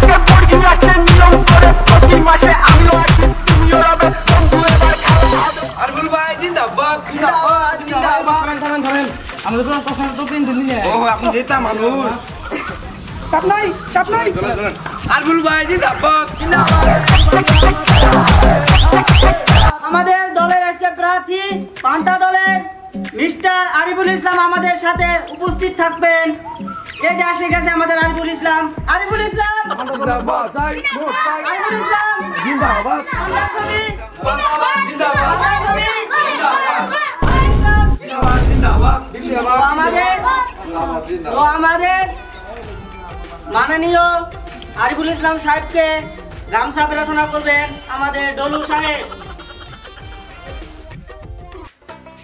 আজকে পড়ি আছে নিয়ম করে প্রতি মাসে আমিও আছি তুমিও রবে বন্ধু এবার খেলা হবে আরবুল ভাই জিন্দাবাদ জিন্দাবাদ জিন্দাবাদ থামেন আমাদের কোনো কথা তো দিন দিন ও আপনি নেতা মানুষ চাপ নাই আরবুল ভাই জিন্দাবাদ জিন্দাবাদ আমাদের দলের আজকে প্রার্থী পান্তা দলের মিস্টার আরিফুল ইসলাম আমাদের সাথে উপস্থিত থাকবেন। এই যে আসে গেছে আমাদের আরিফুল ইসলাম। আরিফুল ইসলাম জিন্দাবাদ চাই ভোট চাই আরিফুল ইসলাম জিন্দাবাদ আমরা ছবি জিন্দাবাদ আমরা ছবি জিন্দাবাদ জিন্দাবাদ আমাদের মাননীয় আরিফুল ইসলাম সাহেবকে গামছা প্রার্থনা করবেন আমাদের ডলু সাহেব।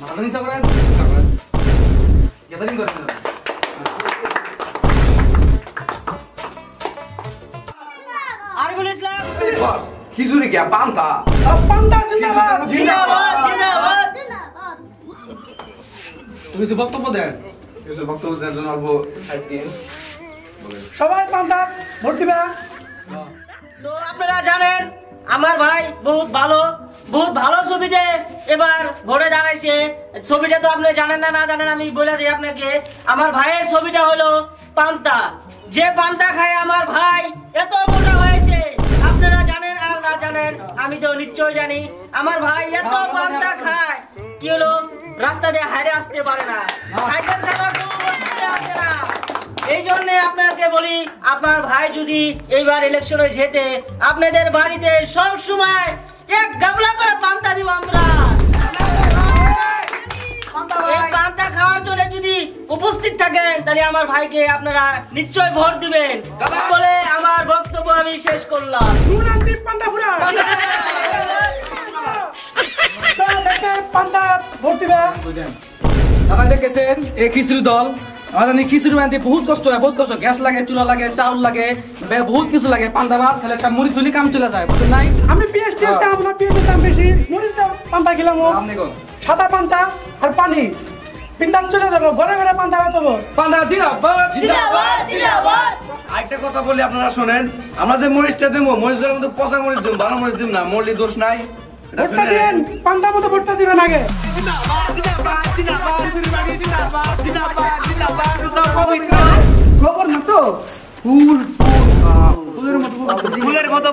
মাথানি সাকরেন গেদারিং করেন আরিফুল ইসলাম খিচুড়ি কে পান্তা জিন্দাবাদ জিন্দাবাদ জিন্দাবাদ। তুমি যে বক্তব্য দেন কিছু বক্তব্য দেন জন্য অল্প সাইড সবাই পান্তা ভোট দিবা তো আপনারা জানেন আমার ভাই বহুত ভালো ছবিতে এবার ভোটে দাঁড়াইছে। ছবিটা তো আপনি জানেন না জানেন আমি বলে দিই আপনাকে। আমার ভাইয়ের ছবিটা হলো পান্তা। যে পান্তা খায় আমার ভাই এত মোটা হয়েছে আপনারা জানেন আর না জানেন আমি তো নিশ্চয় জানি। আমার ভাই এত পান্তা খায় কি হলো রাস্তা দিয়ে হাইরে আসতে পারে না, সাইকেল চালা কোনো আসে না। এই জন্য আপনাকে বলি আপনার ভাই যদি এইবার ইলেকশনে যেতে আপনাদের বাড়িতে সব সময় এক গামলা করে পান্তা দিব আমরা। এই পান্তা খাওয়ার জন্য যদি উপস্থিত থাকেন তাহলে আমার ভাইকে আপনারা নিশ্চয় ভোট দিবেন বলে আমার বক্তব্য আমি শেষ করলাম। পান্তা ভোট দিবা আপনারা দেখেছেন এই খিচুড়ি দল আমাদের খিচুড়ি বানাতে বহুত কষ্ট হয়, বহুত কষ্ট। গ্যাস লাগে, চুলা লাগে, চাউল লাগে, বহুত কিছু লাগে। পান্তা ভাত খেলে একটা মুড়ি চুলি কাম চলে যায়, বুঝলেন নাই? আমি পিএসটি দাম না, পিএসটির দাম বেশি। মরিচ দাম পান্তা খেলাম, আপনি কোন সাদা পান্তা আর পানি বিন্দাস চলে যাবো, ঘরে ঘরে পান্তা খাবো। পান্তা জিন্দাবাদ জিন্দাবাদ জিন্দাবাদ। আরেকটা কথা বলি আপনারা শোনেন, আমরা যে মরিচটা দেবো মরিচের মধ্যে পচা মরিচ দিব, ভালো মরিচ দিব না, মরলি দোষ নাই। ভোটটা দিন, পান্তা মতো ভোটটা দিবেন আগে। খবর না তো ফুল ফুলের মতো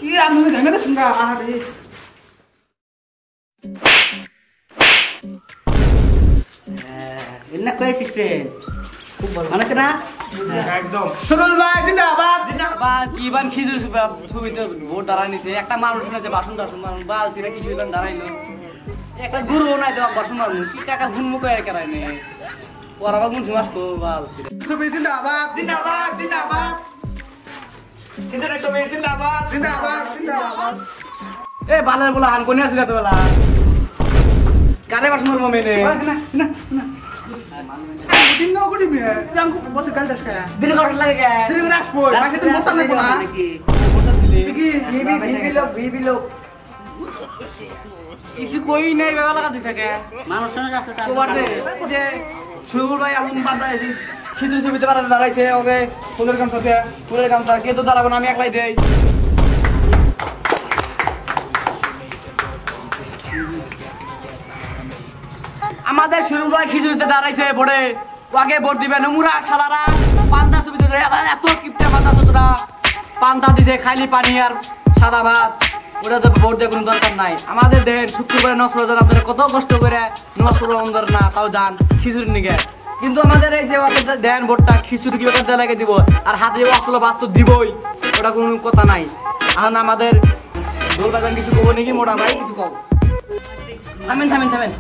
কি আপনি ঘামে শুনগা আরে এন্না কই সিস্টেম খুব ভালো মানেছে না একদম সুরুল ভাই জিন্দাবাদ। জিন্দাবাদ। কি বান খিচুড়ি ছবিতে ভোট দাঁড়ায় নিছে, একটা মানুষ না যে বাসন টাসন মানুষ বাল ছিল কিছু দাঁড়াইলো, একটা গুরু নাই তো বাসন মানুষ কি কাকা ঘুমমু করে কেরাই নেই ওরা বা গুনছি মাস তো বাল ছিল। ছবি জিন্দাবাদ জিন্দাবাদ জিন্দাবাদ। কিজের ছবি জিন্দাবাদ জিন্দাবাদ জিন্দাবাদ। এ বালের বলা হান কোনি আসলে তো বলা কারে বাসন মারবো মেনে না না না দিন না গুড়ি মে জাঙ্কু বসে গাল দাস খায়া দিন কত লাগে কে দিন করে আসবো মাকে তো বসা নেব না নাকি কি ভিবি লোক কিছু কই নাই বেলা লাগা দিছে কে মানুষের কাছে তার কোবার দে যে সুগুর ভাই আমন বান্দা এই খিচুড়ি ছবিতে বাড়াতে দাঁড়াইছে ওকে ফুলের গামছা কে তো দাঁড়াবো না আমি একলাই দেই। আমাদের শুরু ভাই খিচুড়িতে দাঁড়াইছে ভোটে ওকে ভোট দিবে নোংরা শালারা পান্তা ছবিতে এত কিপটে পান্তা চোদরা পান্তা দিছে খালি পানি আর সাদা ভাত, ওটাতে ভোট দেওয়ার কোনো দরকার নাই। আমাদের দেন শুক্রবারে নষ্ট করে আপনারা কত কষ্ট করে নষ্ট করে না তাও যান খিচুড়ি নিগে, কিন্তু আমাদের এই যে দেন ভোটটা খিচুড়ি কি ব্যাপার লাগে দিব আর হাতে আসলে বাস্তব দিবই, ওটা কোনো কথা নাই। এখন আমাদের দোল পাবেন কিছু কব নাকি মোটা ভাই কিছু কব? থামেন থামেন থামেন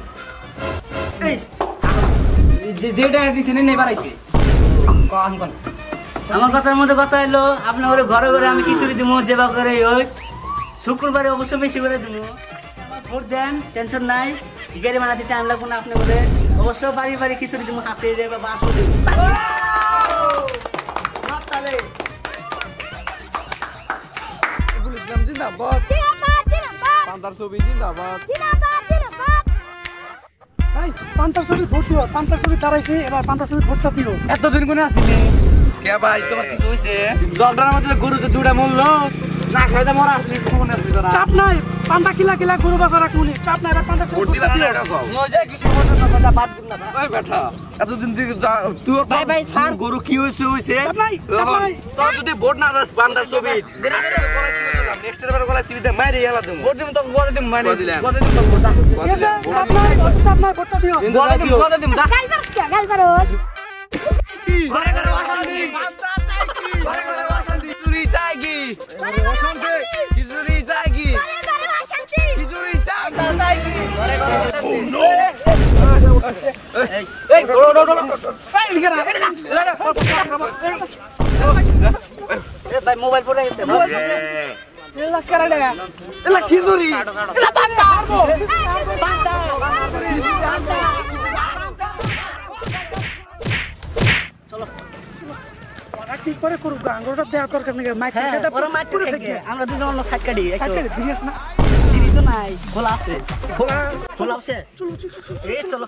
যেটা দিছে নেই বাড়াইছে আমার কথার মধ্যে কথা হলো আপনার ওরে ঘরে ঘরে আমি খিচুড়ি দিব যেবা করে ওই শুক্রবারে অবশ্যই বেশি করে দিব। ভোট দেন, টেনশন নাই, গাড়ি বানাতে টাইম লাগবে না। আপনি বলে অবশ্য বাড়ি বাড়ি খিচুড়ি দিব, হাতে যাবে বাসও দিব। ইসলাম জিন্দাবাদ পান্তার ছবি জিন্দাবাদ ভাই পান্তা ছবি ভোট দিও, পান্তা ছবি দাঁড়াইছে, এবার পান্তা ছবি ভোটটা দিও। এতদিন কোনে আসিনি কে ভাই তোমার কিছু হইছে জলটার মধ্যে গরু তো দুটা মরলো না খাইতে মরা আসলি কখন আসবি তোরা চাপ নাই পান্তা কিলা কিলা গরু বাজার রাখুনি চাপ নাই পান্তা ভোট দিবা না এটা কও নজে কিছু বলতে না কথা বাদ দিন না ওই বেটা এতদিন থেকে তুই ভাই, স্যার। গরু কি হইছে হইছে চাপ নাই, চাপ নাই। তোর যদি ভোট না দাস পান্ডা ছবি নেক্সট এর গলা চিবিতে মাইরে এলা দেব ভোট দিম তো বলে দিম মানে বলে দিলাম। বলে দিম তো ভোট চাপ নাই ভোটটা দিও বলে দিম যা গাল করছ কে গাল করছ ঘরে ঘরে অশান্তি ঘরে ঘরে অশান্তি চুরি চাই কি অশান্তি খিচুড়ি চাই কি ঘরে ঘরে অশান্তি খিচুড়ি চাই ঘরে ঘরে এই ডোলো ডোলো এ ভাই মোবাইল পড়ে গেছে এলা কেরালে এলা খিচুড়ি এলা পান্তা ওরা কি করে করুক আঙ্গুরটা দেওয়ার দরকার নাকি মাইক খেতে ওরা মাঠ করে থেকে আমরা দুজন অন্য সাইড কাটি ভিড়িস না দিদি তো নাই খোলা আছে খোলা আছে এই চলো